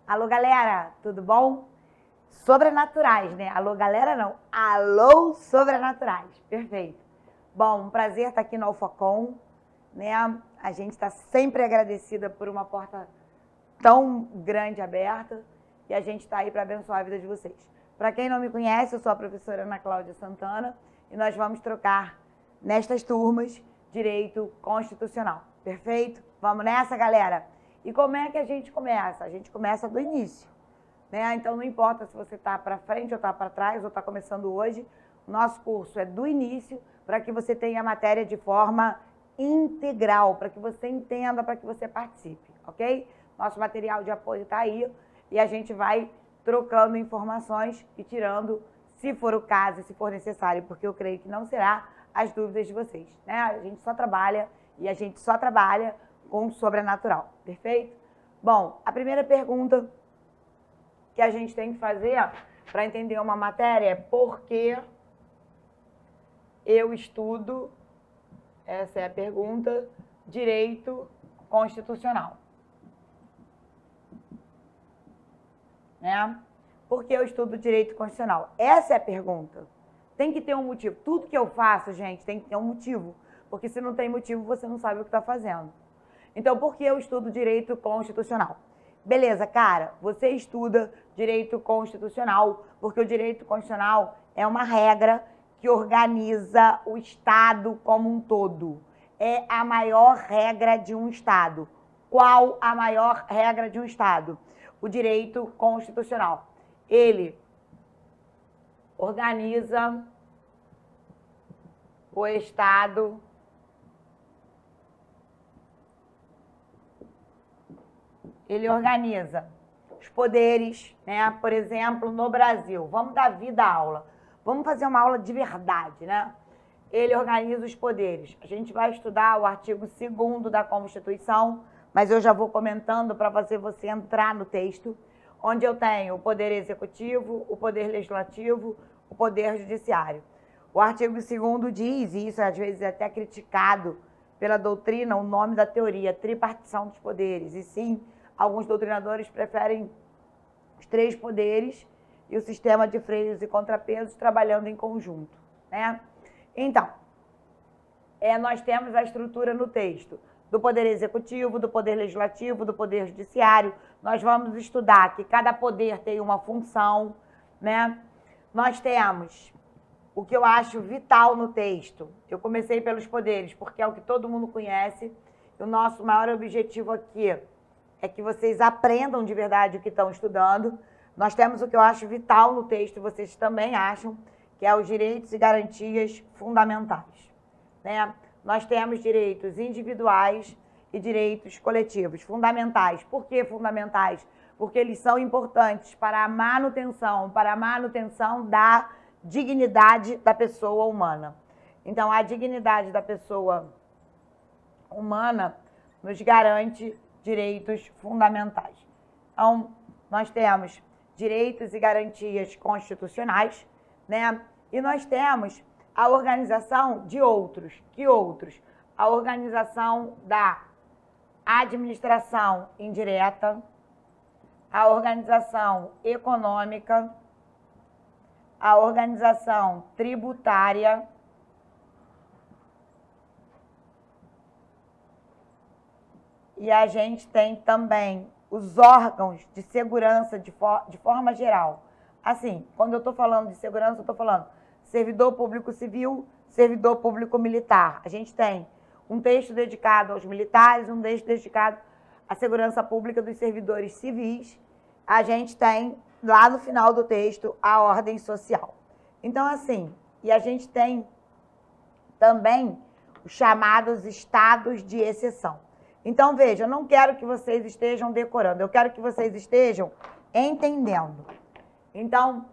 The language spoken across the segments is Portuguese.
Alô, galera, tudo bom? Sobrenaturais, né? Alô, galera, não. Alô, sobrenaturais. Perfeito. Bom, um prazer estar aqui no Alphacom, né? A gente está sempre agradecida por uma porta tão grande aberta e a gente está aí para abençoar a vida de vocês. Para quem não me conhece, eu sou a professora Ana Cláudia Santana e nós vamos trocar nestas turmas Direito Constitucional. Perfeito? Vamos nessa, galera? E como é que a gente começa? A gente começa do início, né? Então não importa se você está para frente ou está para trás ou está começando hoje, o nosso curso é do início para que você tenha a matéria de forma integral, para que você entenda, para que você participe, ok? Nosso material de apoio está aí e a gente vai trocando informações e tirando, se for o caso, se for necessário, porque eu creio que não será, as dúvidas de vocês, né? A gente só trabalha com o sobrenatural, perfeito? Bom, a primeira pergunta que a gente tem que fazer para entender uma matéria é por que eu estudo, essa é a pergunta, Direito Constitucional. Né? Por que eu estudo Direito Constitucional? Essa é a pergunta. Tem que ter um motivo. Tudo que eu faço, gente, tem que ter um motivo. Porque se não tem motivo, você não sabe o que está fazendo. Então, por que eu estudo Direito Constitucional? Beleza, cara, você estuda Direito Constitucional porque o Direito Constitucional é uma regra que organiza o Estado como um todo. É a maior regra de um Estado. Qual a maior regra de um Estado? O Direito Constitucional. Ele organiza o Estado organiza os poderes, né? Por exemplo, no Brasil, vamos dar vida à aula, vamos fazer uma aula de verdade, né? Ele organiza os poderes. A gente vai estudar o artigo 2º da Constituição, mas eu já vou comentando para fazer você entrar no texto, onde eu tenho o poder executivo, o poder legislativo, o poder judiciário. O artigo 2º diz, e isso às vezes é até criticado pela doutrina, o nome da teoria, tripartição dos poderes, e sim, alguns doutrinadores preferem os 3 poderes e o sistema de freios e contrapesos trabalhando em conjunto, né? Então, nós temos a estrutura no texto do poder executivo, do poder legislativo, do poder judiciário. Nós vamos estudar que cada poder tem uma função, né? Nós temos o que eu acho vital no texto. Eu comecei pelos poderes, porque é o que todo mundo conhece. O nosso maior objetivo aqui é que vocês aprendam de verdade o que estão estudando. Nós temos o que eu acho vital no texto, vocês também acham, que é os direitos e garantias fundamentais, né? Nós temos direitos individuais e direitos coletivos, fundamentais. Por que fundamentais? Porque eles são importantes para a manutenção da dignidade da pessoa humana. Então, a dignidade da pessoa humana nos garante direitos fundamentais. Então, nós temos direitos e garantias constitucionais, né? E nós temos a organização de outros. Que outros? A organização da administração indireta, a organização econômica, a organização tributária, e a gente tem também os órgãos de segurança de forma geral. Assim, quando eu estou falando de segurança, eu estou falando servidor público civil, servidor público militar. A gente tem um texto dedicado aos militares, um texto dedicado à segurança pública dos servidores civis. A gente tem, lá no final do texto, a ordem social. Então, assim, e a gente tem também os chamados estados de exceção. Então, veja, eu não quero que vocês estejam decorando, eu quero que vocês estejam entendendo. Então,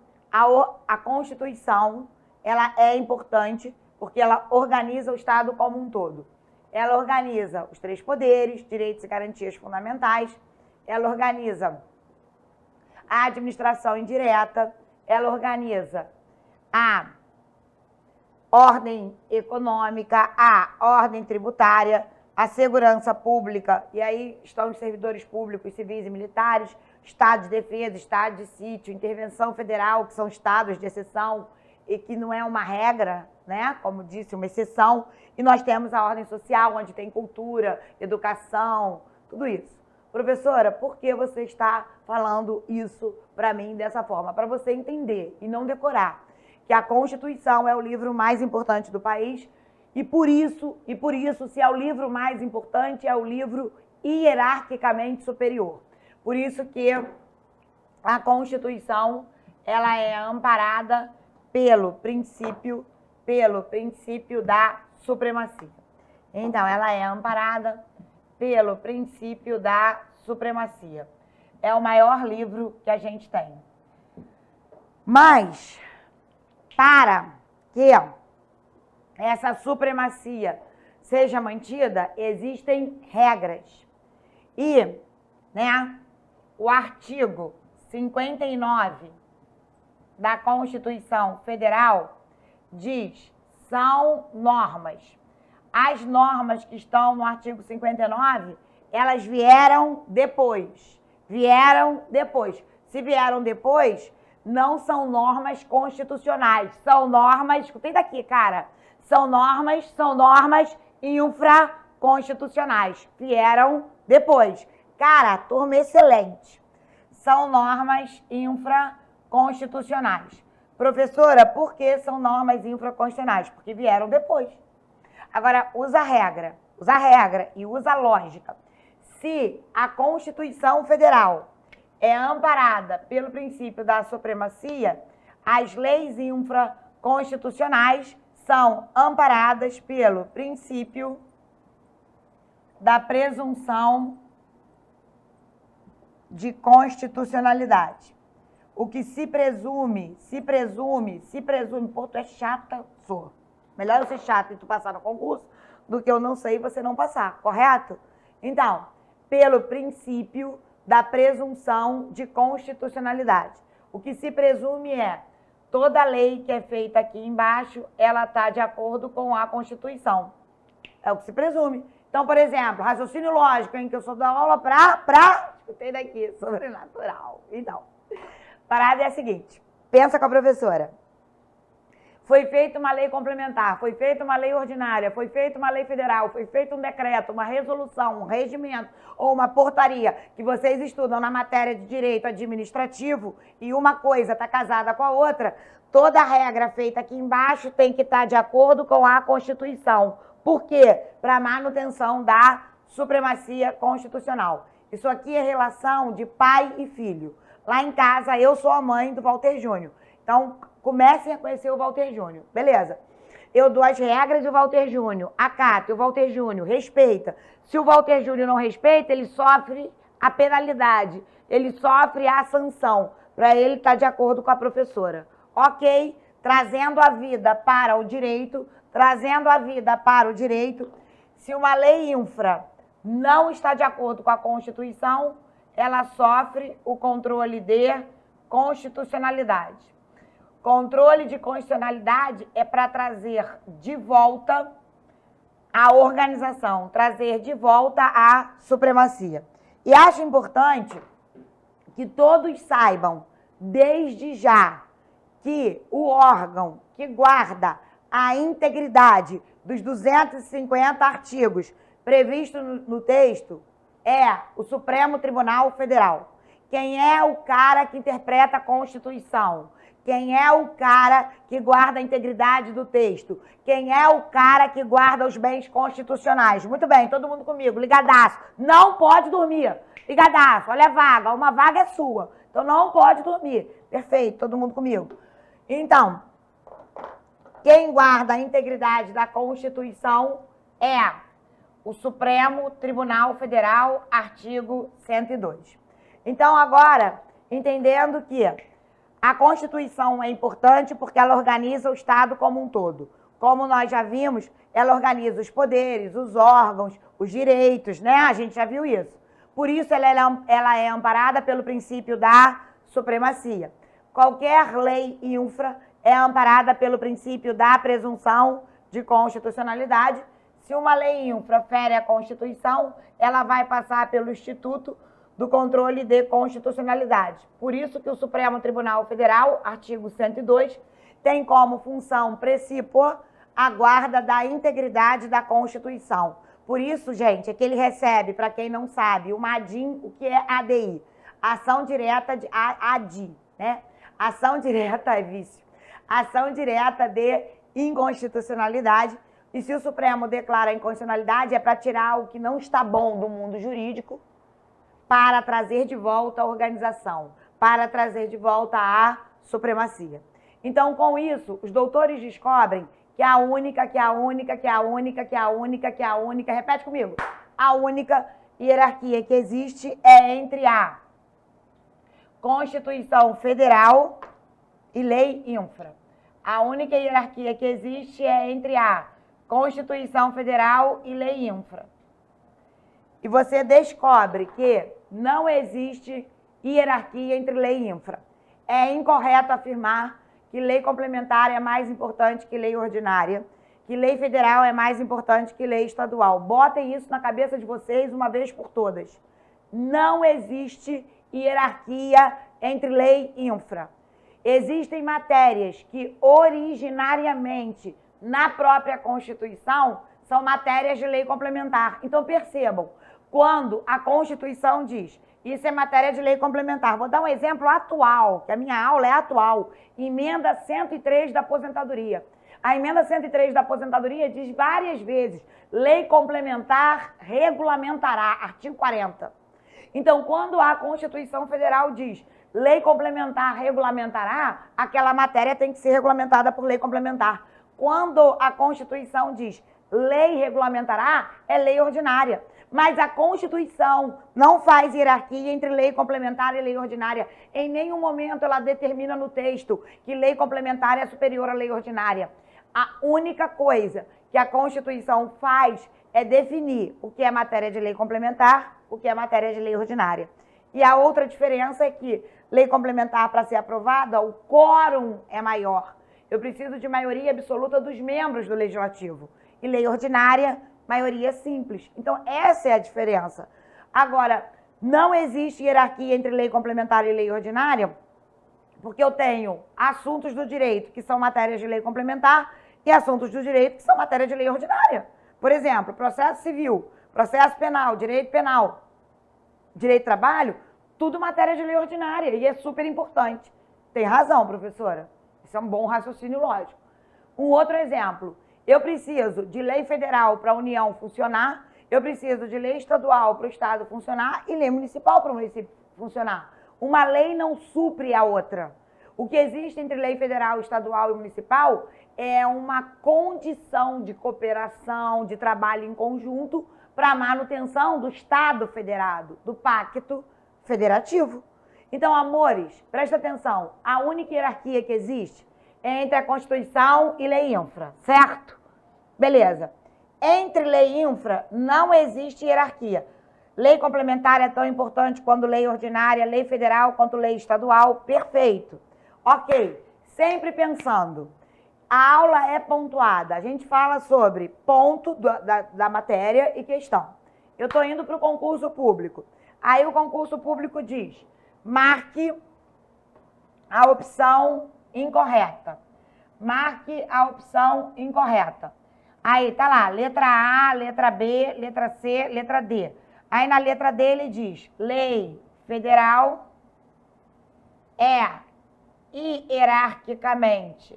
a Constituição, ela é importante porque ela organiza o Estado como um todo. Ela organiza os 3 poderes, direitos e garantias fundamentais, ela organiza a administração indireta, ela organiza a ordem econômica, a ordem tributária, a segurança pública, e aí estão os servidores públicos, civis e militares, estado de defesa, estado de sítio, intervenção federal, que são estados de exceção e que não é uma regra, né? Como disse, uma exceção. E nós temos a ordem social, onde tem cultura, educação, tudo isso. Professora, por que você está falando isso para mim dessa forma? Para você entender e não decorar que a Constituição é o livro mais importante do país e por isso, se é o livro mais importante, é o livro hierarquicamente superior. Por isso que a Constituição, ela é amparada pelo princípio da supremacia. Então, ela é amparada pelo princípio da supremacia. É o maior livro que a gente tem. Mas, para que essa supremacia seja mantida, existem regras. E, né, o artigo 59 da Constituição Federal diz, são normas. As normas que estão no artigo 59, elas vieram depois. Se vieram depois, não são normas constitucionais. São normas, escutei daqui, cara. São normas infraconstitucionais. Vieram depois. Cara, turma excelente. São normas infraconstitucionais. Professora, por que são normas infraconstitucionais? Porque vieram depois. Agora, usa a regra e usa a lógica. Se a Constituição Federal é amparada pelo princípio da supremacia, as leis infraconstitucionais são amparadas pelo princípio da presunção de constitucionalidade. O que se presume, pô, tu é chata, sou. Melhor eu ser chata e tu passar no concurso do que eu não sei e você não passar, correto? Então, pelo princípio da presunção de constitucionalidade. O que se presume é, toda lei que é feita aqui embaixo, ela está de acordo com a Constituição. É o que se presume. Então, por exemplo, raciocínio lógico, em que eu sou da aula escutei daqui, sobrenatural. Então, parada é a seguinte, pensa com a professora. Foi feita uma lei complementar, foi feita uma lei ordinária, foi feita uma lei federal, foi feito um decreto, uma resolução, um regimento ou uma portaria que vocês estudam na matéria de direito administrativo e uma coisa está casada com a outra, toda a regra feita aqui embaixo tem que estar de acordo com a Constituição. Por quê? Para a manutenção da supremacia constitucional. Isso aqui é relação de pai e filho. Lá em casa, eu sou a mãe do Walter Júnior. Então, comecem a conhecer o Walter Júnior. Beleza. Eu dou as regras do Walter Júnior, acato, o Walter Júnior respeita. Se o Walter Júnior não respeita, ele sofre a penalidade, ele sofre a sanção, para ele estar de acordo com a professora. Ok? Trazendo a vida para o direito, se uma lei infra não está de acordo com a Constituição, ela sofre o controle de constitucionalidade. Controle de constitucionalidade é para trazer de volta a organização, trazer de volta a supremacia. E acho importante que todos saibam, desde já, que o órgão que guarda a integridade dos 250 artigos previstos no texto é o Supremo Tribunal Federal. Quem é o cara que interpreta a Constituição? Quem é o cara que guarda a integridade do texto? Quem é o cara que guarda os bens constitucionais? Muito bem, todo mundo comigo, ligadaço. Não pode dormir. Ligadaço, olha a vaga, uma vaga é sua. Então não pode dormir. Perfeito, todo mundo comigo. Então, quem guarda a integridade da Constituição é o Supremo Tribunal Federal, artigo 102. Então agora, entendendo que a Constituição é importante porque ela organiza o Estado como um todo. Como nós já vimos, ela organiza os poderes, os órgãos, os direitos, né? A gente já viu isso. Por isso, ela é amparada pelo princípio da supremacia. Qualquer lei infra é amparada pelo princípio da presunção de constitucionalidade. Se uma lei infra fere a Constituição, ela vai passar pelo Instituto do controle de constitucionalidade. Por isso que o Supremo Tribunal Federal, artigo 102, tem como função precípua a guarda da integridade da Constituição. Por isso, gente, é que ele recebe, para quem não sabe, uma ADIM, o que é ADI? Ação direta de ADI, né? Ação direta é vício. Ação direta de inconstitucionalidade. E se o Supremo declara a inconstitucionalidade, é para tirar o que não está bom do mundo jurídico, para trazer de volta a organização, para trazer de volta a supremacia. Então, com isso, os doutores descobrem que a única, repete comigo, a única hierarquia que existe é entre a Constituição Federal e lei infra. A única hierarquia que existe é entre a Constituição Federal e lei infra. E você descobre que não existe hierarquia entre lei e infra. É incorreto afirmar que lei complementar é mais importante que lei ordinária, que lei federal é mais importante que lei estadual. Botem isso na cabeça de vocês uma vez por todas. Não existe hierarquia entre lei e infra. Existem matérias que originariamente, na própria Constituição, são matérias de lei complementar. Então percebam, quando a Constituição diz isso é matéria de lei complementar. Vou dar um exemplo atual, que a minha aula é atual. Emenda 103 da aposentadoria. A emenda 103 da aposentadoria diz várias vezes, lei complementar regulamentará, artigo 40. Então, quando a Constituição Federal diz lei complementar regulamentará, aquela matéria tem que ser regulamentada por lei complementar. Quando a Constituição diz lei regulamentará, é lei ordinária. Mas a Constituição não faz hierarquia entre lei complementar e lei ordinária. Em nenhum momento ela determina no texto que lei complementar é superior à lei ordinária. A única coisa que a Constituição faz é definir o que é matéria de lei complementar, o que é matéria de lei ordinária. E a outra diferença é que lei complementar, para ser aprovada, o quórum é maior. Eu preciso de maioria absoluta dos membros do Legislativo. E lei ordinária, maioria simples. Então, essa é a diferença. Agora, não existe hierarquia entre lei complementar e lei ordinária, porque eu tenho assuntos do direito que são matérias de lei complementar e assuntos do direito que são matéria de lei ordinária. Por exemplo, processo civil, processo penal, direito do trabalho, tudo matéria de lei ordinária e é super importante. Tem razão, professora. Isso é um bom raciocínio lógico. Um outro exemplo. Eu preciso de lei federal para a União funcionar, eu preciso de lei estadual para o Estado funcionar e lei municipal para o município funcionar. Uma lei não supre a outra. O que existe entre lei federal, estadual e municipal é uma condição de cooperação, de trabalho em conjunto para a manutenção do Estado federado, do pacto federativo. Então, amores, presta atenção, a única hierarquia que existe é entre a Constituição e lei infra, certo? Beleza. Entre lei infra não existe hierarquia. Lei complementar é tão importante quanto lei ordinária, lei federal quanto lei estadual, perfeito. Ok, sempre pensando, a aula é pontuada, a gente fala sobre ponto da matéria e questão. Eu estou indo para o concurso público. Aí o concurso público diz, marque a opção incorreta. Marque a opção incorreta. Aí tá lá, letra A, letra B, letra C, letra D. Aí na letra D ele diz, lei federal é hierarquicamente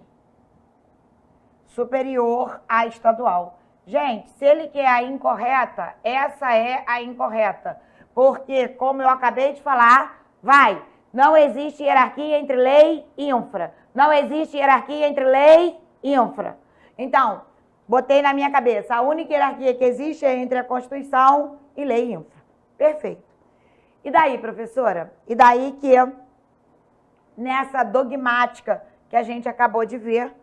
superior à estadual. Gente, se ele quer a incorreta, essa é a incorreta. Porque, como eu acabei de falar, não existe hierarquia entre lei e infra. Não existe hierarquia entre lei e infra. Então, botei na minha cabeça, a única hierarquia que existe é entre a Constituição e lei e infra. Perfeito. E daí, professora? E daí que, nessa dogmática que a gente acabou de ver,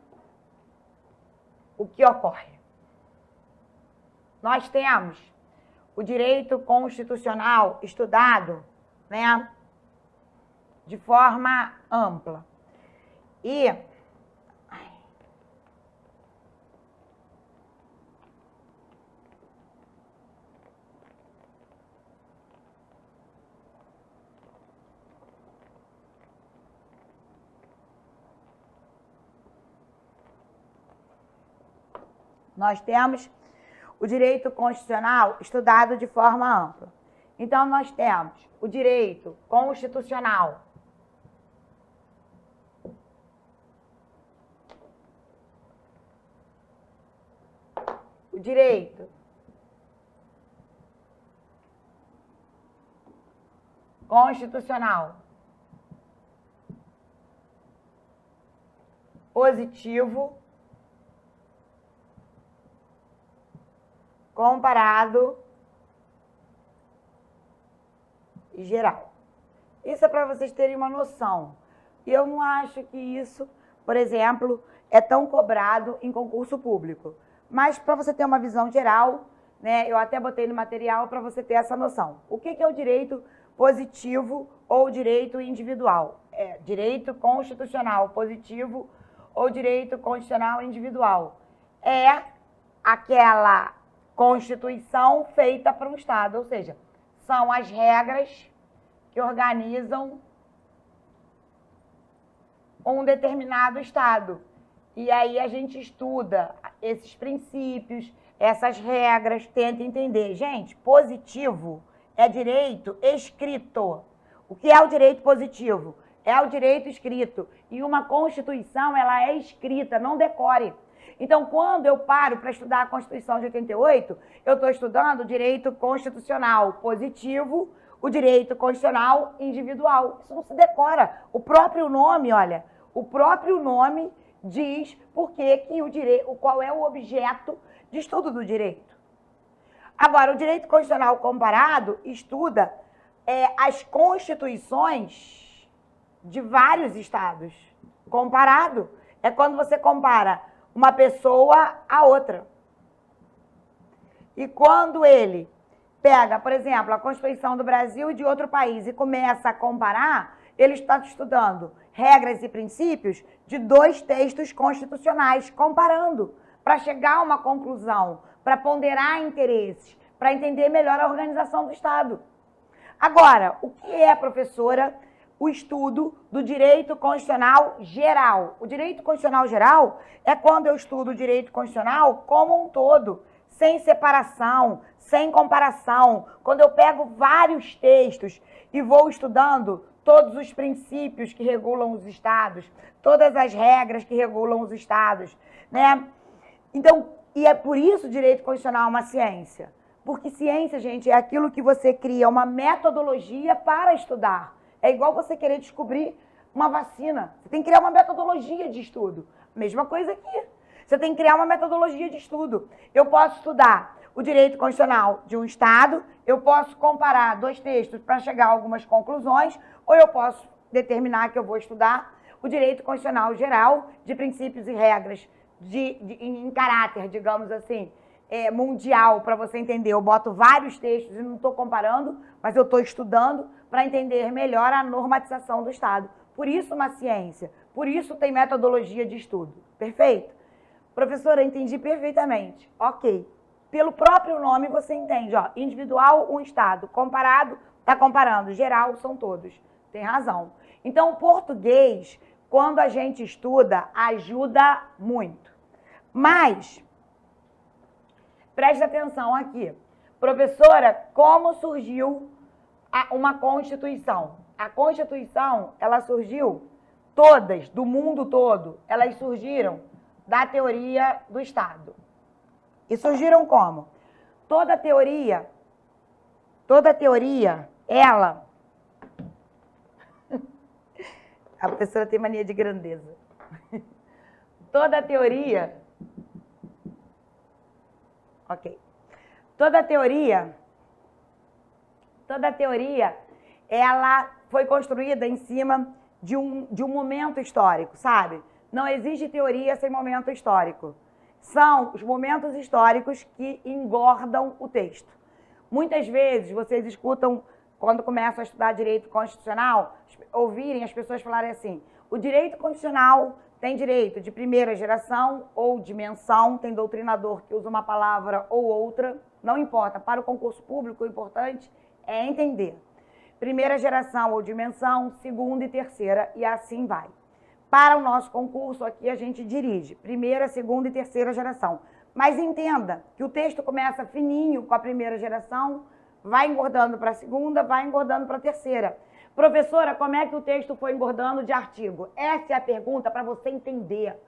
o que ocorre? Nós temos o direito constitucional estudado, né, de forma ampla. E Nós temos o direito constitucional estudado de forma ampla. Então, nós temos o direito constitucional. O direito constitucional positivo comparado e geral. Isso é para vocês terem uma noção. E eu não acho que isso, por exemplo, é tão cobrado em concurso público. Mas para você ter uma visão geral, né, eu até botei no material para você ter essa noção. O que é o direito positivo ou direito individual? É direito constitucional positivo ou direito constitucional individual. É aquela Constituição feita para um Estado, ou seja, são as regras que organizam um determinado Estado. E aí a gente estuda esses princípios, essas regras, tenta entender. Gente, positivo é direito escrito. O que é o direito positivo? É o direito escrito. E uma Constituição, ela é escrita, não decore. Então, quando eu paro para estudar a Constituição de 88, eu estou estudando o direito constitucional positivo, o direito constitucional individual. Isso não se decora. O próprio nome, olha, o próprio nome diz por que o direito, qual é o objeto de estudo do direito. Agora, o direito constitucional comparado estuda as constituições de vários estados. Comparado é quando você compara uma pessoa a outra. E quando ele pega, por exemplo, a Constituição do Brasil e de outro país e começa a comparar, ele está estudando regras e princípios de dois textos constitucionais, comparando, para chegar a uma conclusão, para ponderar interesses, para entender melhor a organização do Estado. Agora, o que é, professora, o estudo do direito constitucional geral? O direito constitucional geral é quando eu estudo o direito constitucional como um todo, sem separação, sem comparação, quando eu pego vários textos e vou estudando todos os princípios que regulam os estados, todas as regras que regulam os estados, né? Então, e é por isso o direito constitucional é uma ciência. Porque ciência, gente, é aquilo que você cria uma metodologia para estudar. É igual você querer descobrir uma vacina. Você tem que criar uma metodologia de estudo. Mesma coisa aqui. Você tem que criar uma metodologia de estudo. Eu posso estudar o direito constitucional de um estado, eu posso comparar dois textos para chegar a algumas conclusões, ou eu posso determinar que eu vou estudar o direito constitucional geral de princípios e regras em caráter, digamos assim, mundial, para você entender. Eu boto vários textos e não estou comparando, mas eu estou estudando para entender melhor a normatização do Estado. Por isso uma ciência, por isso tem metodologia de estudo. Perfeito? Professora, entendi perfeitamente. Ok. Pelo próprio nome você entende, ó, individual, um Estado, comparado, está comparando, geral, são todos. Tem razão. Então, o português, quando a gente estuda, ajuda muito. Mas, preste atenção aqui. Professora, como surgiu uma Constituição? A Constituição, ela surgiu, todas, do mundo todo, elas surgiram da teoria do Estado. E surgiram como? Toda teoria, ela... A professora tem mania de grandeza. Toda teoria... Ok. Toda teoria, ela foi construída em cima de um momento histórico, sabe? Não existe teoria sem momento histórico. São os momentos históricos que engordam o texto. Muitas vezes vocês escutam, quando começam a estudar direito constitucional, ouvirem as pessoas falarem assim: o direito constitucional tem direito de primeira geração ou de menção, tem doutrinador que usa uma palavra ou outra, não importa. Para o concurso público, o importante é entender. Primeira geração ou de menção, segunda e terceira, e assim vai. Para o nosso concurso aqui a gente dirige primeira, segunda e terceira geração. Mas entenda que o texto começa fininho com a primeira geração, vai engordando para a segunda, vai engordando para a terceira. Professora, como é que o texto foi engordando de artigo? Essa é a pergunta para você entender.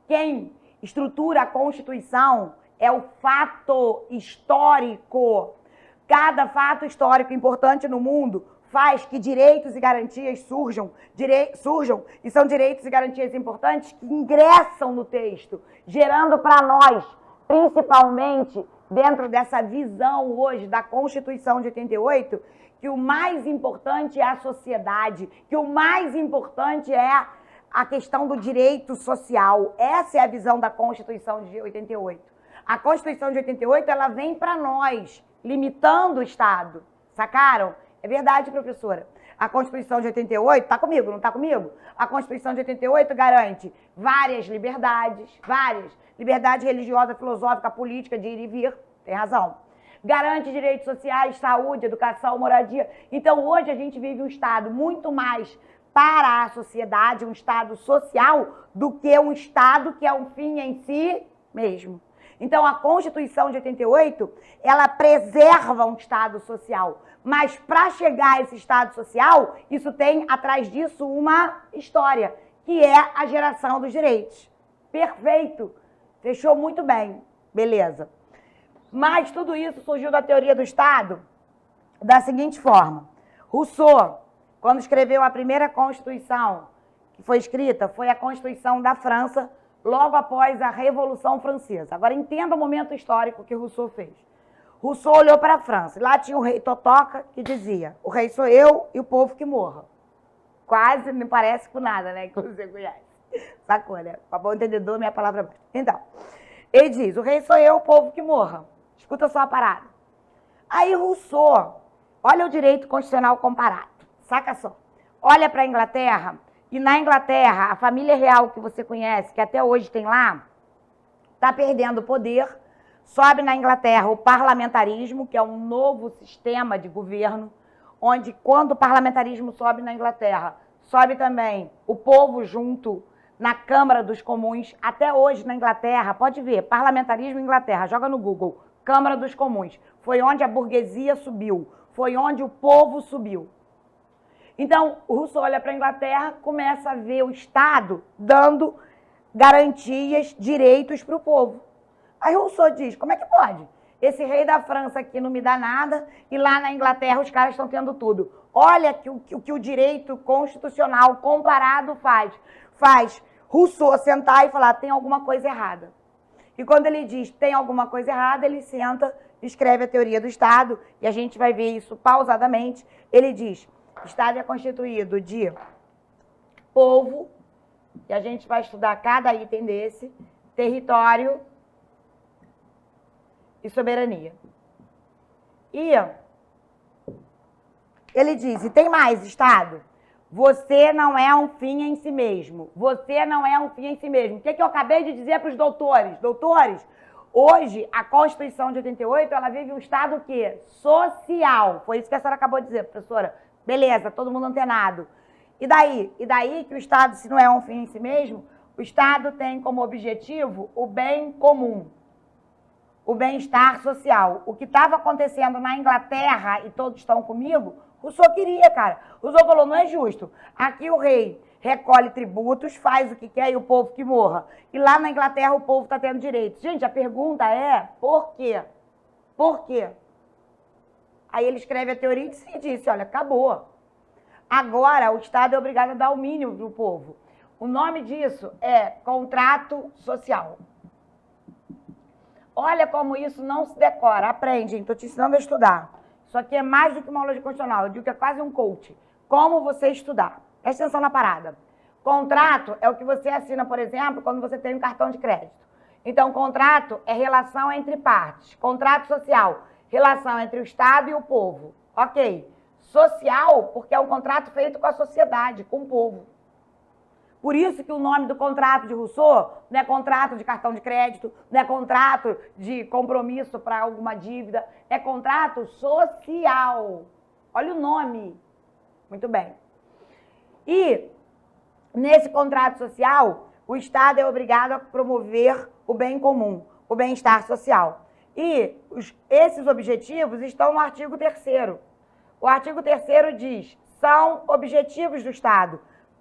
Quem estrutura a Constituição é o fato histórico. Cada fato histórico importante no mundo faz que direitos e garantias surjam e são direitos e garantias importantes que ingressam no texto, gerando para nós, principalmente dentro dessa visão hoje da Constituição de 88, que o mais importante é a sociedade, que o mais importante é a questão do direito social. Essa é a visão da Constituição de 88. A Constituição de 88, ela vem para nós, limitando o Estado. Sacaram? É verdade, professora. A Constituição de 88, tá comigo, não tá comigo? A Constituição de 88 garante várias liberdades, liberdade religiosa, filosófica, política, de ir e vir, tem razão. Garante direitos sociais, saúde, educação, moradia. Então, hoje a gente vive um Estado muito mais para a sociedade, um Estado social, do que um Estado que é um fim em si mesmo. Então, a Constituição de 88, ela preserva um Estado social. Mas, para chegar a esse Estado social, isso tem, atrás disso, uma história, que é a geração dos direitos. Perfeito. Fechou muito bem. Beleza. Mas tudo isso surgiu da teoria do Estado da seguinte forma. Rousseau, quando escreveu a primeira Constituição que foi escrita, foi a Constituição da França, logo após a Revolução Francesa. Agora entenda o momento histórico que Rousseau fez. Rousseau olhou para a França. Lá tinha o rei Totoca que dizia: o rei sou eu e o povo que morra. Quase não parece com nada, né? Que você conhece. Sacou, né? Para bom entendedor, minha palavra. Então, ele diz: o rei sou eu, o povo que morra. Escuta só a parada. Aí Rousseau, olha o direito constitucional comparado. Saca só. Olha para a Inglaterra, e na Inglaterra, a família real que você conhece, que até hoje tem lá, está perdendo poder. Sobe na Inglaterra o parlamentarismo, que é um novo sistema de governo, onde quando o parlamentarismo sobe na Inglaterra, sobe também o povo junto na Câmara dos Comuns. Até hoje na Inglaterra, pode ver, parlamentarismo Inglaterra, joga no Google, Câmara dos Comuns. Foi onde a burguesia subiu, foi onde o povo subiu. Então, o Rousseau olha para a Inglaterra, começa a ver o Estado dando garantias, direitos para o povo. Aí Rousseau diz: como é que pode? Esse rei da França aqui não me dá nada e lá na Inglaterra os caras estão tendo tudo. Olha o que o direito constitucional comparado faz. Faz Rousseau sentar e falar: tem alguma coisa errada. E quando ele diz tem alguma coisa errada, ele senta, escreve a teoria do Estado, e a gente vai ver isso pausadamente. Ele diz: Estado é constituído de povo, e a gente vai estudar cada item desse, território e soberania. E ele diz: e tem mais, Estado? Você não é um fim em si mesmo. Você não é um fim em si mesmo. O que eu acabei de dizer para os doutores? Doutores, hoje, a Constituição de 88, ela vive um Estado o quê? Social. Foi isso que a senhora acabou de dizer, professora. Beleza, todo mundo antenado. E daí? E daí que o Estado, se não é um fim em si mesmo, o Estado tem como objetivo o bem comum, o bem-estar social. O que estava acontecendo na Inglaterra, e todos estão comigo, Rousseau queria, cara. Rousseau falou: não é justo. Aqui o rei recolhe tributos, faz o que quer e o povo que morra. E lá na Inglaterra o povo está tendo direitos. Gente, a pergunta é: por quê? Por quê? Aí ele escreve a teoria e disse: olha, acabou. Agora o Estado é obrigado a dar o mínimo para o povo. O nome disso é contrato social. Olha como isso não se decora. Aprende, hein? Estou te ensinando a estudar. Isso aqui é mais do que uma aula de constitucional. Eu digo que é quase um coach. Como você estudar. Presta atenção na parada. Contrato é o que você assina, por exemplo, quando você tem um cartão de crédito. Então, contrato é relação entre partes. Contrato social, relação entre o Estado e o povo. Ok. Social, porque é um contrato feito com a sociedade, com o povo. Por isso que o nome do contrato de Rousseau não é contrato de cartão de crédito, não é contrato de compromisso para alguma dívida, é contrato social. Olha o nome. Muito bem. E nesse contrato social, o Estado é obrigado a promover o bem comum. o bem-estar social. E esses objetivos estão no artigo 3º. O artigo 3º diz, são objetivos do Estado.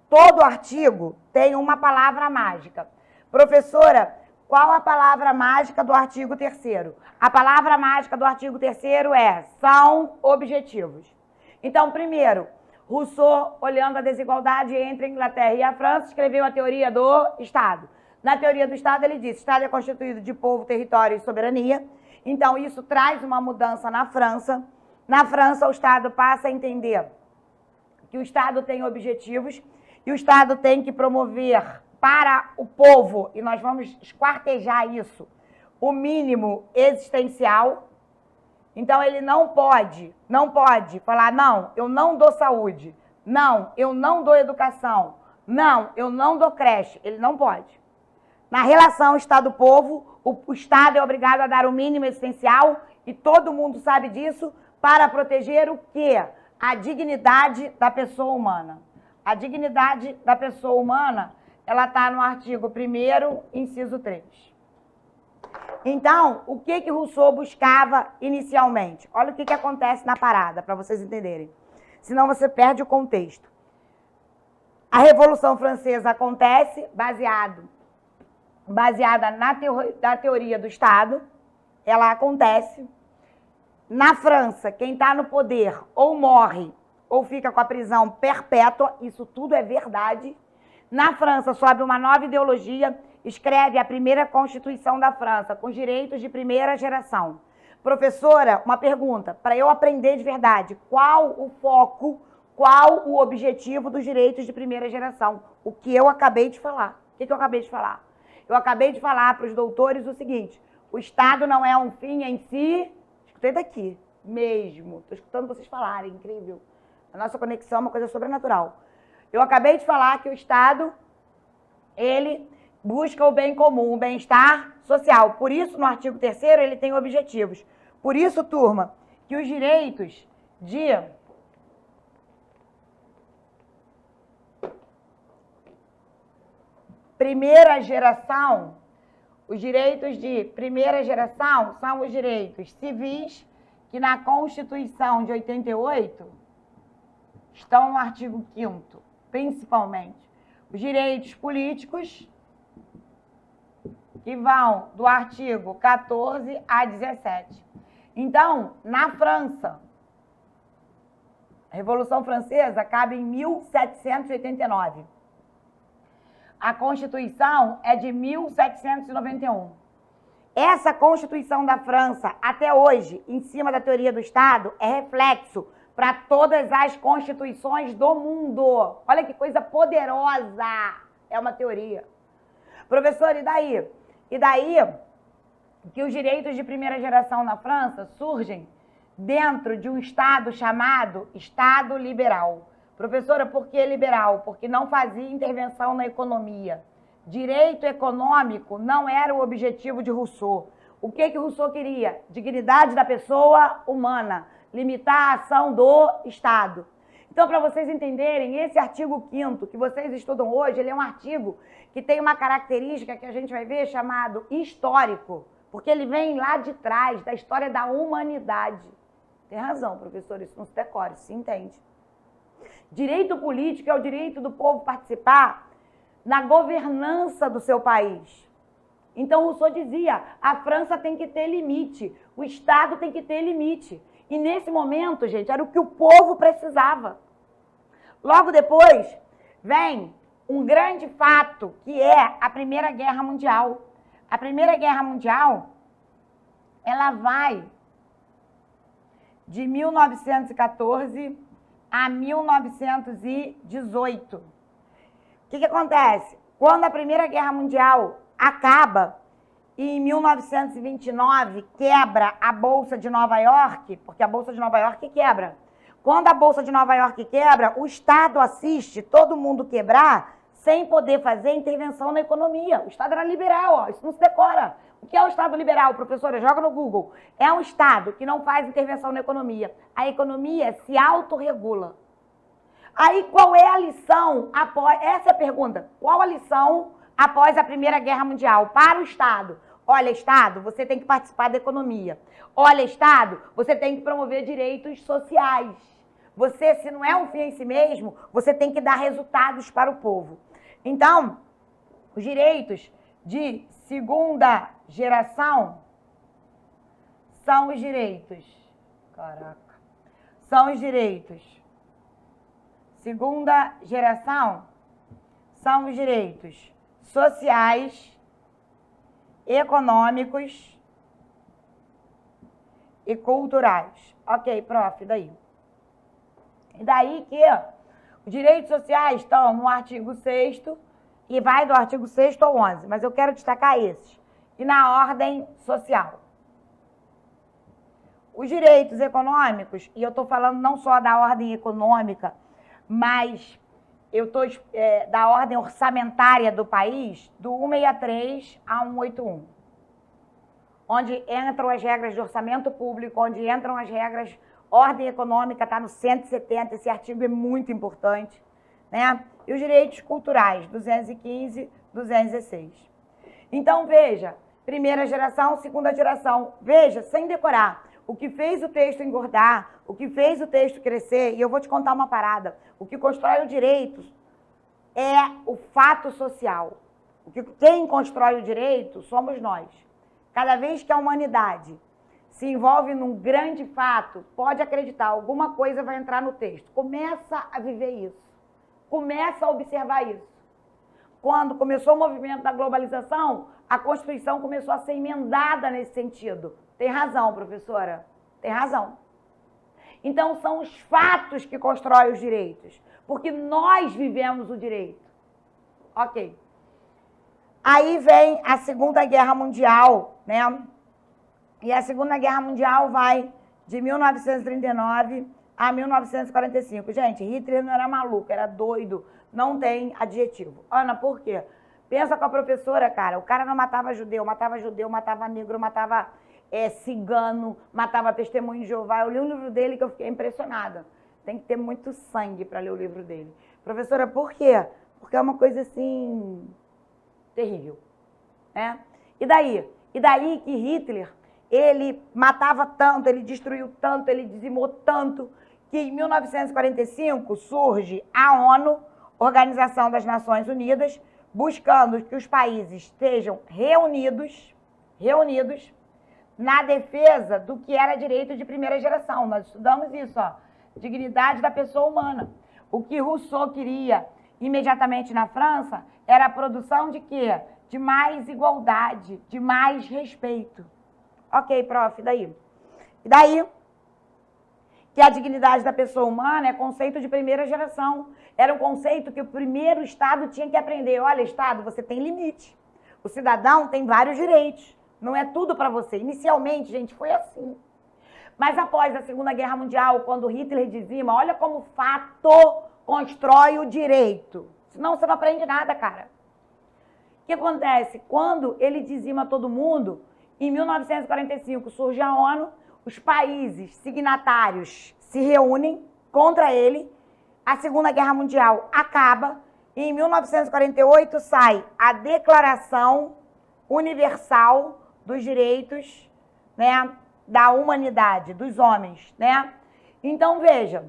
Todo artigo tem uma palavra mágica. Professora, qual a palavra mágica do artigo 3º? A palavra mágica do artigo 3º é, são objetivos. Então, primeiro, Rousseau, olhando a desigualdade entre a Inglaterra e a França, escreveu a teoria do Estado. Na teoria do Estado, ele diz, o Estado é constituído de povo, território e soberania. Então, isso traz uma mudança na França. Na França, o Estado passa a entender que o Estado tem objetivos e o Estado tem que promover para o povo, e nós vamos esquartejar isso, o mínimo existencial. Então, ele não pode falar, não, eu não dou saúde, não, eu não dou educação, não, eu não dou creche. Ele não pode. Na relação Estado-povo, o Estado é obrigado a dar o mínimo existencial, e todo mundo sabe disso, para proteger o quê? A dignidade da pessoa humana. A dignidade da pessoa humana, ela está no artigo 1º, inciso 3. Então, o que Rousseau buscava inicialmente? Olha o que acontece na parada, para vocês entenderem. Senão você perde o contexto. A Revolução Francesa acontece baseada na teoria do Estado. Ela acontece. Na França, quem está no poder ou morre ou fica com a prisão perpétua. Isso tudo é verdade. Na França, sobe uma nova ideologia, escreve a primeira Constituição da França, com direitos de primeira geração. Professora, uma pergunta, para eu aprender de verdade, qual o foco, qual o objetivo dos direitos de primeira geração? O que eu acabei de falar. O que eu acabei de falar? Eu acabei de falar para os doutores o seguinte, o Estado não é um fim em si, escutei daqui mesmo, estou escutando vocês falarem, incrível. A nossa conexão é uma coisa sobrenatural. Eu acabei de falar que o Estado, ele busca o bem comum, o bem-estar social. Por isso, no artigo 3º, ele tem objetivos. Por isso, turma, que os direitos de primeira geração, os direitos de primeira geração são os direitos civis, que na Constituição de 88 estão no artigo 5º, principalmente. Os direitos políticos, que vão do artigo 14 a 17. Então, na França, a Revolução Francesa acaba em 1789. A Constituição é de 1791. Essa Constituição da França, até hoje, em cima da teoria do Estado, é reflexo para todas as constituições do mundo. Olha que coisa poderosa! É uma teoria. Professor, e daí? E daí que os direitos de primeira geração na França surgem dentro de um Estado chamado Estado liberal. Professora, por que liberal? Porque não fazia intervenção na economia. Direito econômico não era o objetivo de Rousseau. O que Rousseau queria? Dignidade da pessoa humana, limitar a ação do Estado. Então, para vocês entenderem, esse artigo 5º que vocês estudam hoje, ele é um artigo que tem uma característica que a gente vai ver chamado histórico, porque ele vem lá de trás, da história da humanidade. Tem razão, professor, isso não se decora, isso se entende. Direito político é o direito do povo participar na governança do seu país. Então, Rousseau dizia, a França tem que ter limite, o Estado tem que ter limite. E nesse momento, gente, era o que o povo precisava. Logo depois, vem um grande fato, que é a Primeira Guerra Mundial. A Primeira Guerra Mundial, ela vai de 1914 a 1918. O que acontece? Quando a Primeira Guerra Mundial acaba, e em 1929 quebra a Bolsa de Nova York, porque a Bolsa de Nova York quebra. Quando a Bolsa de Nova York quebra, o Estado assiste todo mundo quebrar sem poder fazer intervenção na economia. O Estado era liberal, ó, isso não se decora. O que é o Estado liberal, professora? Joga no Google. É um Estado que não faz intervenção na economia. A economia se autorregula. Aí, qual é a lição após... Essa é a pergunta. Qual a lição após a Primeira Guerra Mundial para o Estado? Olha, Estado, você tem que participar da economia. Olha, Estado, você tem que promover direitos sociais. Você, se não é um fim em si mesmo, você tem que dar resultados para o povo. Então, os direitos de segunda geração são os direitos. Caraca. São os direitos. Segunda geração são os direitos sociais, econômicos e culturais. Ok, prof, daí? E daí que os direitos sociais estão no artigo 6º e vai do artigo 6º ao 11, mas eu quero destacar esses. E na ordem social. Os direitos econômicos, e eu estou falando não só da ordem econômica, mas eu estou da ordem orçamentária do país, do 163 a 181. Onde entram as regras de orçamento público, onde entram as regras, ordem econômica está no 170, esse artigo é muito importante, né? E os direitos culturais, 215, 216. Então, veja, primeira geração, segunda geração, veja, sem decorar. O que fez o texto engordar, o que fez o texto crescer, e eu vou te contar uma parada, o que constrói o direito é o fato social. Quem constrói o direito somos nós. Cada vez que a humanidade se envolve num grande fato, pode acreditar, alguma coisa vai entrar no texto. Começa a viver isso. Começa a observar isso. Quando começou o movimento da globalização, a Constituição começou a ser emendada nesse sentido. Tem razão, professora. Tem razão. Então, são os fatos que constroem os direitos. Porque nós vivemos o direito. Ok. Aí vem a Segunda Guerra Mundial, né? E a Segunda Guerra Mundial vai de 1939 a 1945. Gente, Hitler não era maluco, era doido. Não tem adjetivo. Ana, por quê? Pensa com a professora, cara. O cara não matava judeu, matava negro, matava cigano, matava testemunho de Jeová. Eu li um livro dele que eu fiquei impressionada. Tem que ter muito sangue para ler o livro dele. Professora, por quê? Porque é uma coisa assim terrível, né? E daí que Hitler, ele matava tanto, ele destruiu tanto, ele dizimou tanto, que em 1945 surge a ONU, Organização das Nações Unidas, buscando que os países estejam reunidos na defesa do que era direito de primeira geração. Nós estudamos isso, ó, dignidade da pessoa humana. O que Rousseau queria imediatamente na França era a produção de quê? De mais igualdade, de mais respeito. Ok, prof, daí? E daí que a dignidade da pessoa humana é conceito de primeira geração. Era um conceito que o primeiro Estado tinha que aprender. Olha, Estado, você tem limite. O cidadão tem vários direitos. Não é tudo para você. Inicialmente, gente, foi assim. Mas após a Segunda Guerra Mundial, quando Hitler dizima, olha como o fato constrói o direito. Senão você não aprende nada, cara. O que acontece? Quando ele dizima todo mundo, em 1945 surge a ONU, os países signatários se reúnem contra ele, a Segunda Guerra Mundial acaba, e em 1948 sai a Declaração Universal dos Direitos, né, da Humanidade, dos homens, né? Então, veja,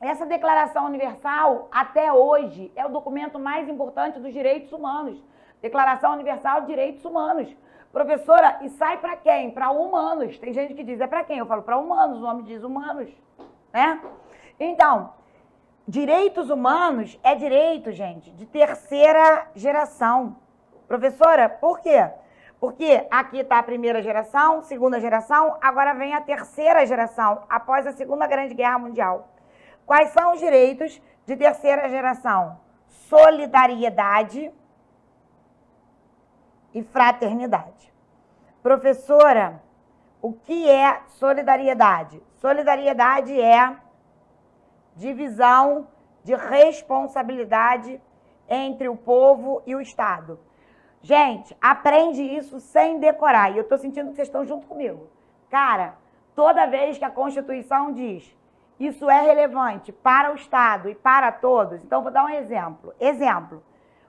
essa Declaração Universal, até hoje, é o documento mais importante dos direitos humanos. Declaração Universal de Direitos Humanos. Professora, e sai para quem? Para humanos. Tem gente que diz, é para quem? Eu falo, para humanos, o nome diz humanos, né? Então, direitos humanos é direito, gente, de terceira geração. Professora, por quê? Porque aqui está a primeira geração, segunda geração, agora vem a terceira geração, após a Segunda Grande Guerra Mundial. Quais são os direitos de terceira geração? Solidariedade e fraternidade. Professora, o que é solidariedade? Solidariedade é divisão de responsabilidade entre o povo e o Estado. Gente, aprende isso sem decorar. E eu estou sentindo que vocês estão junto comigo. Cara, toda vez que a Constituição diz isso é relevante para o Estado e para todos, então vou dar um exemplo. Exemplo,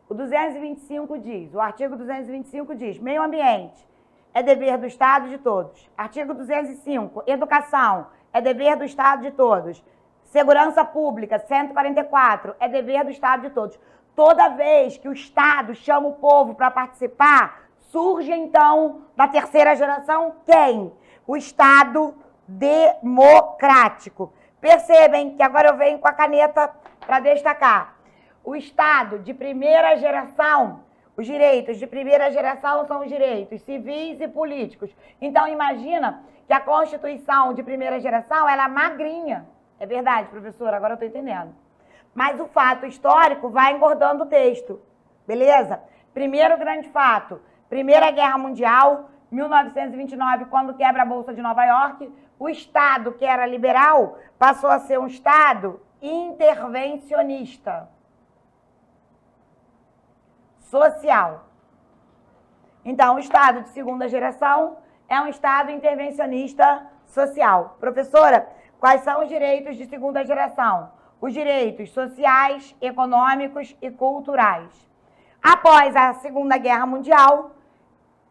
o 225 diz, o artigo 225 diz, meio ambiente, é dever do Estado de todos. Artigo 205, educação, é dever do Estado de todos. Segurança pública, 144, é dever do Estado de todos. Toda vez que o Estado chama o povo para participar, surge então, da terceira geração, quem? O Estado democrático. Percebem que agora eu venho com a caneta para destacar. O Estado de primeira geração, os direitos de primeira geração são os direitos civis e políticos. Então, imagina que a Constituição de primeira geração, ela é magrinha. É verdade, professora, agora eu estou entendendo. Mas o fato histórico vai engordando o texto, beleza? Primeiro grande fato, Primeira Guerra Mundial, 1929, quando quebra a Bolsa de Nova York, o Estado, que era liberal, passou a ser um Estado intervencionista. Social. Então, o Estado de segunda geração é um Estado intervencionista social. Professora, quais são os direitos de segunda geração? Os direitos sociais, econômicos e culturais. Após a Segunda Guerra Mundial,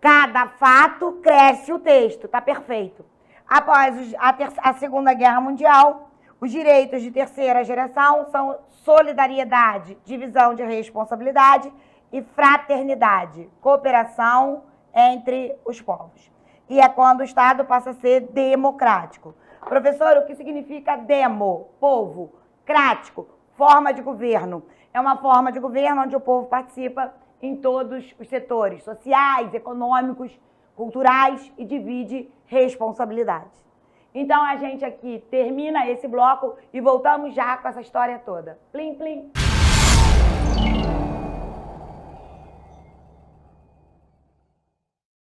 cada fato cresce o texto, tá perfeito. Após a Segunda Guerra Mundial, os direitos de terceira geração são solidariedade, divisão de responsabilidade e fraternidade, cooperação entre os povos. E é quando o Estado passa a ser democrático. Professor, o que significa demo? Povo. Crático, forma de governo. É uma forma de governo onde o povo participa em todos os setores sociais, econômicos, culturais e divide responsabilidades. Então a gente aqui termina esse bloco e voltamos já com essa história toda. Plim, plim.